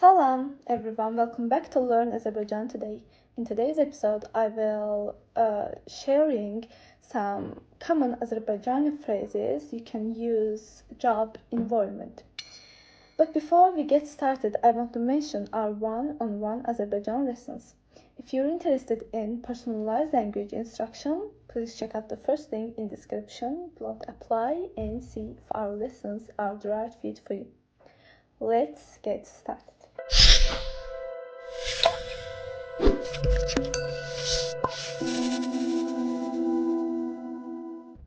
Salam everyone, welcome back to Learn Azerbaijan today. In today's episode, I will sharing some common Azerbaijani phrases you can use job environment. But before we get started, I want to mention our one-on-one Azerbaijan lessons. If you're interested in personalized language instruction, please check out the first link in description. Apply and see if our lessons are the right fit for you. Let's get started.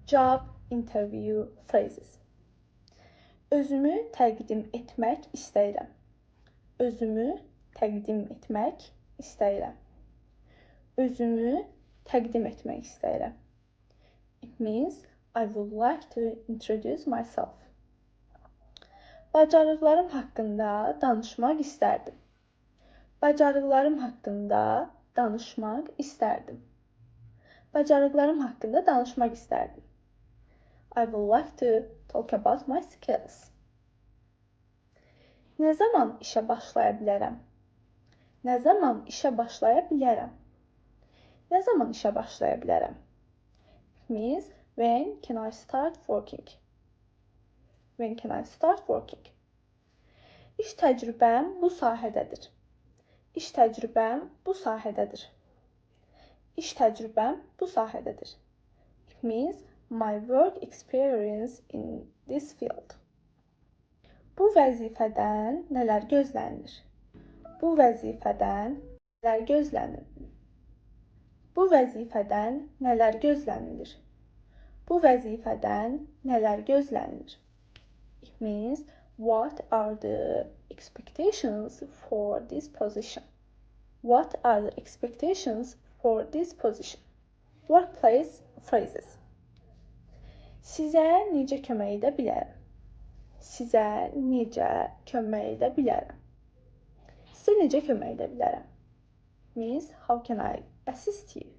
Job interview phrases. Özümü təqdim etmək istəyirəm. Özümü təqdim etmək istəyirəm. Özümü təqdim etmək istəyirəm. It means I would like to introduce myself. Bacarıqlarım haqqında danışmaq istərdim. Bacarıqlarım haqqında danışmaq istərdim. Bacarıqlarım haqqında danışmaq istərdim. I would like to talk about my skills. Nə zaman işə başlaya bilərəm? Nə zaman işə başlaya bilərəm? Nə zaman işə başlaya bilərəm? It means when can I start working? When can I start working? İş təcrübəm bu sahədədir. İş təcrübəm bu sahədədir. İş təcrübəm bu sahədədir. It means my work experience in this field. Bu vəzifədən nələr gözlənilir? Bu vəzifədən nələr gözlənilir? Bu vəzifədən nələr gözlənilir? Bu vəzifədən nələr gözlənilir? It means what are the expectations for this position? What are the expectations for this position? Workplace phrases. Sizə necə kömək edə bilərəm? Sizə necə kömək edə bilərəm? Sizə necə kömək edə bilərəm? Means how can I assist you?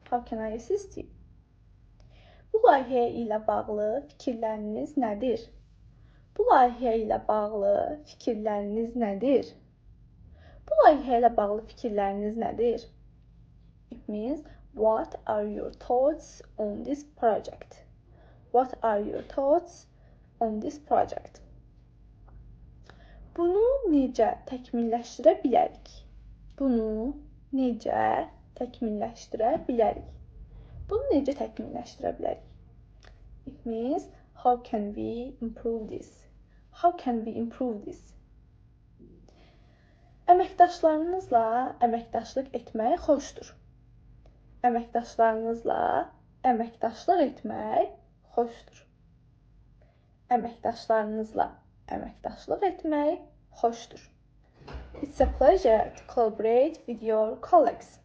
How can I assist you? Bu layihə ilə bağlı fikirləriniz nədir? Bu layihə ilə bağlı fikirləriniz nədir? Bu layihə ilə bağlı fikirləriniz nədir? It means what are your thoughts on this project? What are your thoughts on this project? Bunu necə təkmilləşdirə bilərik? Bunu necə təkmilləşdirə bilərik? Bunu necə təkmilləşdirə bilərik? It means how can we improve this? How can we improve this? Əməkdaşlarınızla əməkdaşlıq etmək xoşdur. Əməkdaşlarınızla əməkdaşlıq etmək xoşdur. Əməkdaşlarınızla əməkdaşlıq etmək xoşdur. It's a pleasure to collaborate with your colleagues.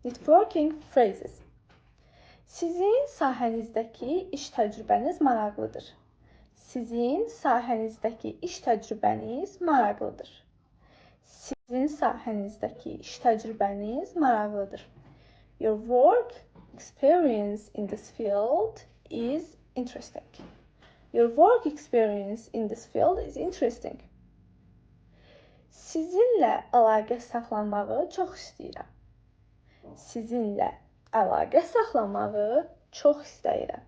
Networking phrases. Sizin sahənizdəki iş təcrübəniz maraqlıdır. Sizin sahənizdəki iş təcrübəniz maraqlıdır. Sizin sahənizdəki iş təcrübəniz maraqlıdır. Your work experience in this field is interesting. Your work experience in this field is interesting. Sizinlə əlaqə saxlamağı çox istəyirəm. Sizinlə əlaqə saxlamağı çox istəyirəm.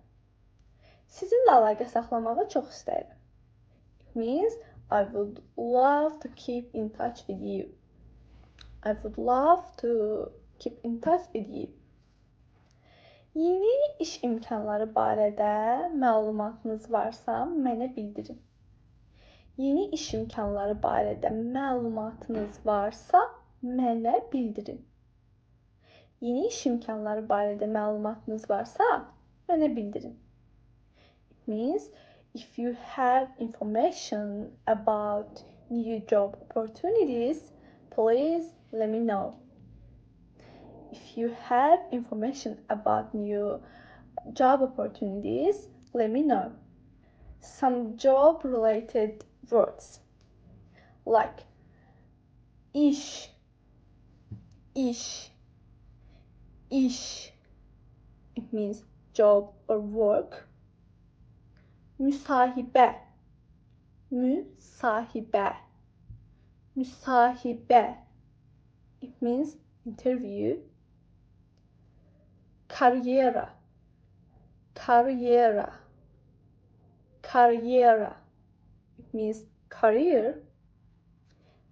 Sizinlə əlaqə saxlamağı çox istəyirəm. It means I would love to keep in touch with you. I would love to keep in touch with you. Yeni iş imkanları barədə məlumatınız varsa, mənə bildirin. Yeni iş imkanları barədə məlumatınız varsa, mənə bildirin. Yeni iş imkanları barədə məlumatınız varsa, mənə bildirin. It means if you have information about new job opportunities, please let me know. If you have information about new job opportunities, let me know. Some job-related words like iş, iş, iş. It means job or work. Müsahibə, müsahibə, Müsahibə. It means interview. Karyera. Karyera. Karyera. It means career.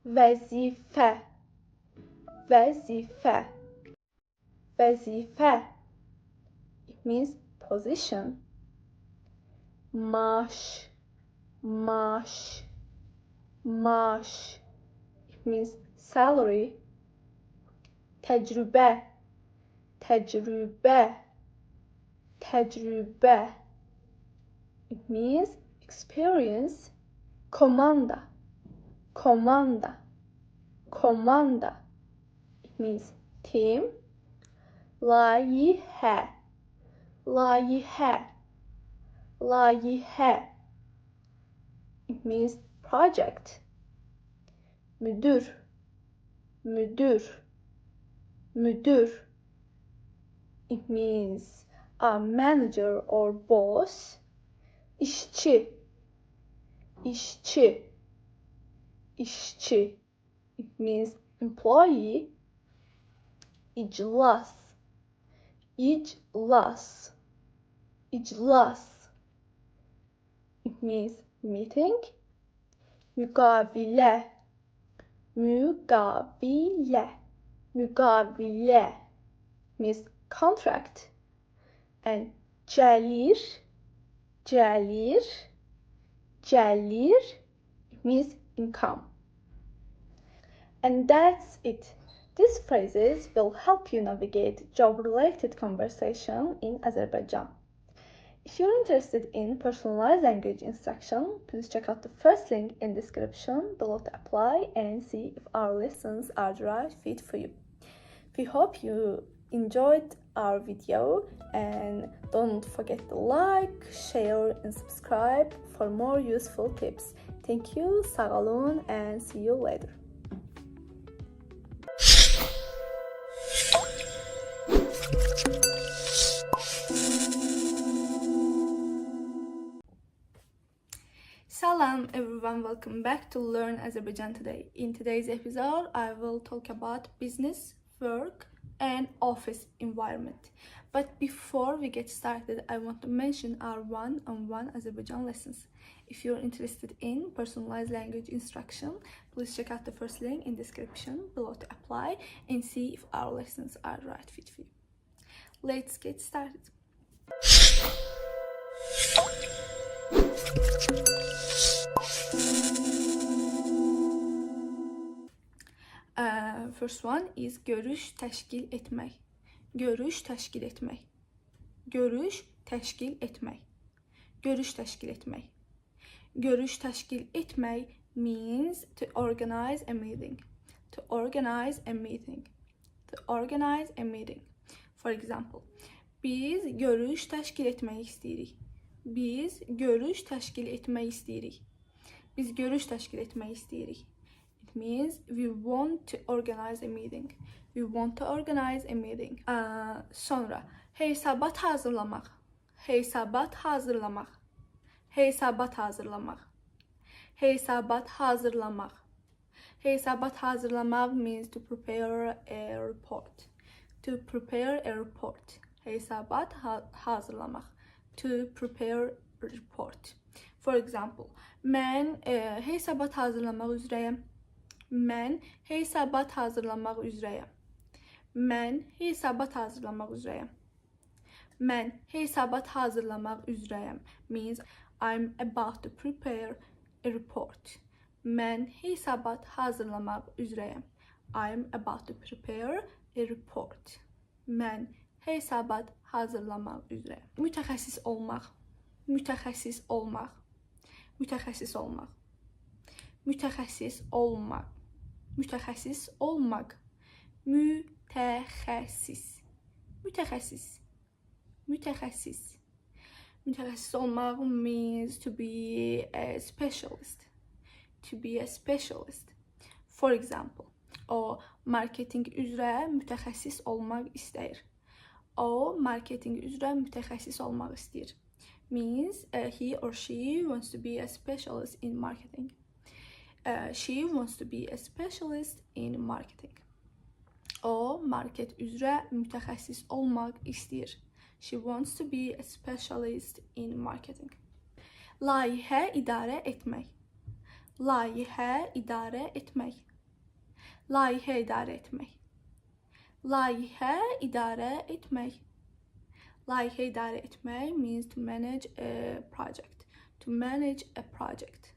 Vəzifə. Vəzifə. Vəzifə. It means position. Maaş. Maaş. Maaş. It means salary. Təcrübə. Təcrübə. Təcrübə. It means experience. Komanda. Komanda. Komanda. It means team. Layihə. Layihə. Layihə. It means project. Müdür. Müdür. Müdür. It means a manager or boss. İşçi. İşçi. İşçi. It means employee. İclas. İclas. İclas. It means meeting. Müqavilə. Müqavilə. Müqavilə means contract. And gəlir. Gəlir. Gəlir means income. And that's it. These phrases will help you navigate job-related conversation in Azerbaijan. If you're interested in personalized language instruction, please check out the first link in description below to apply and see if our lessons are the right fit for you. We hope you enjoyed our video and don't forget to like, share and subscribe for more useful tips. Thank you, sağ olun, and see you later. Salam everyone, welcome back to Learn Azerbaijan Today. In today's episode, I will talk about business, work, and office environment. But before we get started, I want to mention our one-on-one Azerbaijan lessons. If you're interested in personalized language instruction, please check out the first link in description below to apply and see if our lessons are the right fit for you. Let's get started. First one is görüş təşkil etmək. Görüş təşkil etmək. Görüş təşkil etmək. Görüş təşkil etmək. Görüş təşkil etmək means to organize a meeting. To organize a meeting. To organize a meeting. For example, biz görüş təşkil etmək istəyirik. Biz görüş təşkil etmək istəyirik. Biz görüş təşkil etmək istəyirik. It means we want to organize a meeting. We want to organize a meeting. Sonra hesabat hazırlamaq. Hesabat hazırlamaq. Hesabat hazırlamaq. Hesabat hazırlamaq. Hesabat hazırlamaq means to prepare a report. To prepare a report. Hesabat hazırlamaq. To prepare a report. For example, mən hesabat hazırlamaq üzrəyəm. Mən hesabat hazırlamaq üzrəyəm. Mən hesabat hazırlamaq üzrəyəm. Mən hesabat hazırlamaq üzrəyəm means I'm about to prepare a report. Mən hesabat hazırlamaq üzrəyəm. I'm about to prepare a report. Mən hesabat hazırlamaq üzrəyəm. Mütəxəssis olmaq. Mütəxəssis olmaq. Mütəxəssis olmaq. Mütəxəssis olmaq. Mütəxəssis olmaq. Mütəxəssis. Mütəxəssis. Mütəxəssis. Mütəxəssis olmaq means to be a specialist. To be a specialist. For example, o marketing üzrə mütəxəssis olmaq istəyir. O marketing üzrə mütəxəssis olmaq istəyir. Means he or she wants to be a specialist in marketing. She wants to be a specialist in marketing. O, market üzrə mütəxəssis olmaq istəyir. She wants to be a specialist in marketing. Layihə idarə etmək. Layihə idarə etmək. Layihə idarə etmək. Layihə idarə etmək. Layihə idarə etmək means to manage a project. To manage a project.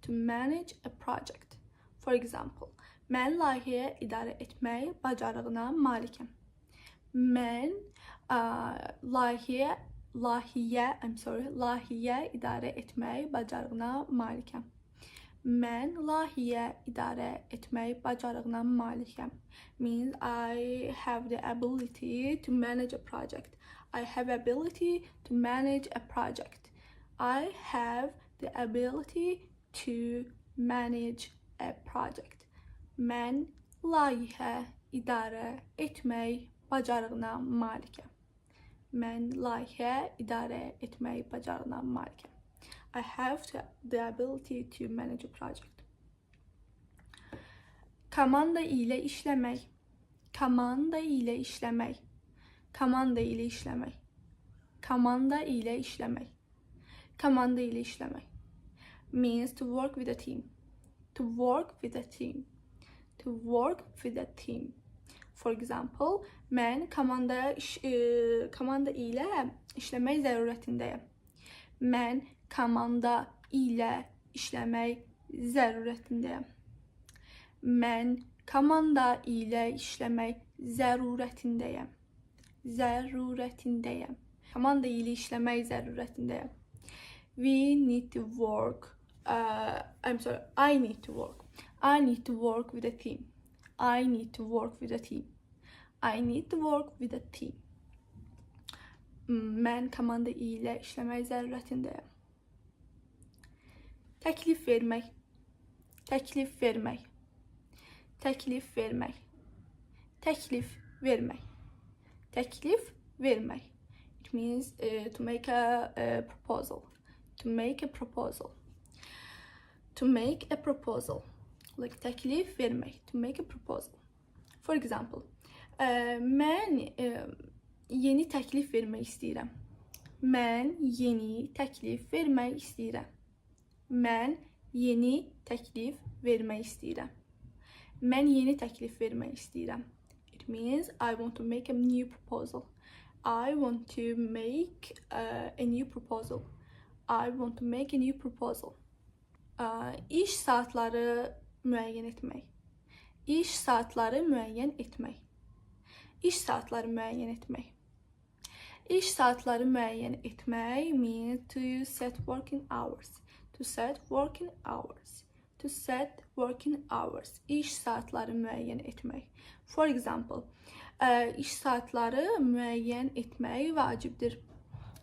To manage a project. For example, mən layihəyə idarə etmək bacarığına malikəm. Mən layihəyə idarə etmək bacarığına malikəm. Mən layihəyə idarə etmək bacarığına malikəm. Means I have the ability to manage a project. I have ability to manage a project. I have the ability to manage a project. Mən layihə idarə etmək bacarığına malikəm. Mən layihə idarə etmək bacarığına malikəm. I have the ability to manage a project. Komanda ilə işləmək. Komanda ilə işləmək. Komanda ilə işləmək. Komanda ilə işləmək. Komanda ilə işləmək. Means to work with a team. To work with a team. To work with a team. For example, mən komanda ilə işləmək zərurətindəyəm. Mən komanda ilə işləmək zərurətindəyəm. Mən komanda ilə işləmək zərurətindəyəm. Zərurətindəyəm. Komanda ilə işləmək zərurətindəyəm. We need to work. I need to work. I need to work with a team. I need to work with a team. I need to work with a team. Mən komanda ilə işləmək zərurətindəyəm. Təklif vermək. Təklif vermək. Təklif vermək. Təklif vermək. Təklif vermək. It means to make a proposal. To make a proposal. To make a proposal. Like təklif vermək. To make a proposal. For example, mən yeni təklif vermək istəyirəm. Mən yeni təklif vermək istəyirəm. Mən yeni təklif vermək istəyirəm. Mən yeni təklif vermək istəyirəm. It means I want to make a new proposal. I want to make a new proposal. I want to make a new proposal. İş saatları müəyyən etmək. İş saatları müəyyən etmək. İş saatları müəyyən etmək. İş saatları müəyyən etmək means to set working hours. To set working hours. To set working hours. İş saatları müəyyən etmək. For example, iş saatları müəyyən etmək vacibdir.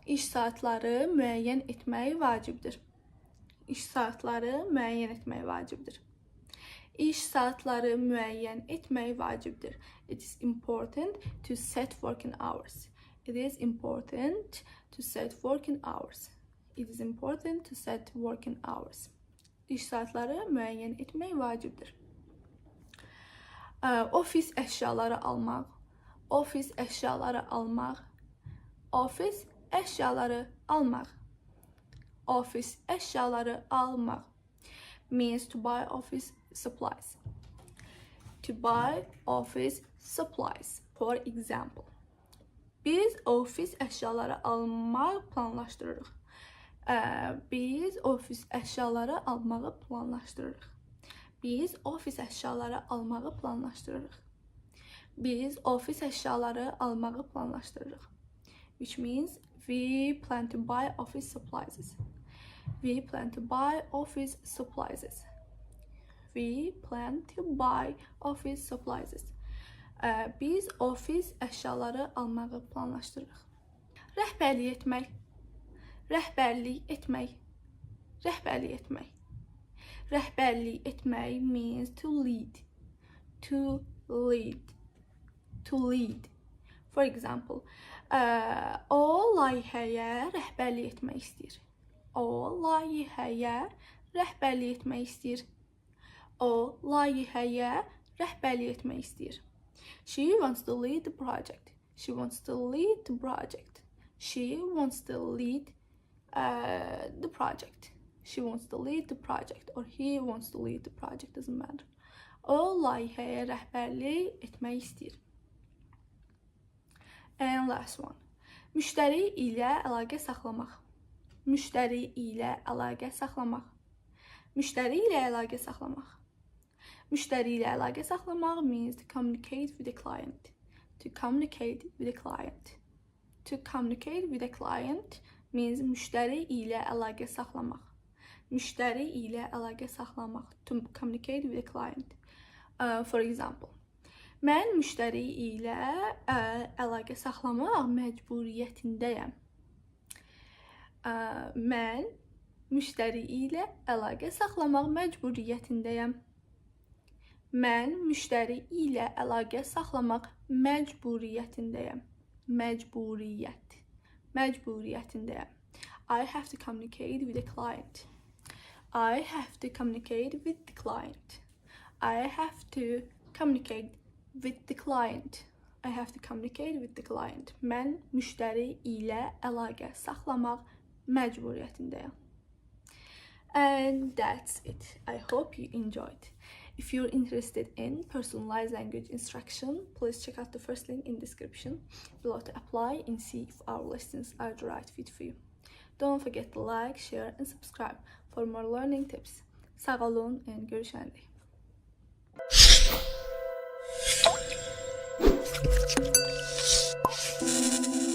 İş saatları müəyyən etmək vacibdir. İş saatları müəyyən etmək vacibdir. İş saatları müəyyən etmək vacibdir. It is important to set working hours. It is important to set working hours. It is important to set working hours. İş saatları müəyyən etmək vacibdir. Ofis əşyaları almaq. Ofis əşyaları almaq. Ofis əşyaları almaq. Ofis əşyaları almaq. Means to buy office supplies. To buy office supplies. For example, biz ofis əşyaları almaq planlaşdırırıq. Biz ofis əşyaları almağı planlaşdırırıq. Biz ofis əşyaları almağı planlaşdırırıq. Biz ofis əşyaları almağı planlaşdırırıq. Which means we plan to buy office supplies. We plan to buy office supplies. We plan to buy office supplies. Biz ofis əşyaları almağı planlaşdırırıq. Rəhbərlik etmək. Rəhbərlik etmək. Rəhbərlik etmək. Rəhbərlik etmək means to lead. To lead. To lead. For example, o layihəyə rəhbərlik etmək istəyir. O layihəyə rəhbərlik etmək istəyir. O layihəyə rəhbərlik etmək istəyir. She wants to lead the project. She wants to lead the project. She wants to lead the project. She wants to lead the project or he wants to lead the project, doesn't matter. O layihəyə rəhbərlik etmək istəyir. And last one. Müştəri ilə əlaqə saxlamaq. Müştəri ilə əlaqə saxlamaq. Müştəri ilə əlaqə saxlamaq. Müştəri ilə əlaqə saxlamaq means to communicate with the client. To communicate with the client. To communicate with the client means müştəri ilə əlaqə saxlamaq. Müştəri ilə əlaqə saxlamaq. To communicate with the client. For example, mən müştəri ilə əlaqə saxlamaq məcburiyyətindəyəm. Mən müştəri ilə əlaqə saxlamaq məcburiyyətindəyəm. Mən müştəri ilə əlaqə saxlamaq məcburiyyətindəyəm. Məcburiyyət. Məcburiyyətindəyəm. I have to communicate with the client. I have to communicate with the client. I have to communicate with the client. I have to communicate with the client. Mən müştəri ilə əlaqə saxlamaq məcburiyyətindəyəm. And that's it. I hope you enjoyed. If you're interested in personalized language instruction, please check out the first link in description below to apply and see if our lessons are the right fit for you. Don't forget to like, share and subscribe for more learning tips. Sağ olun and görüşəndə. Thank you.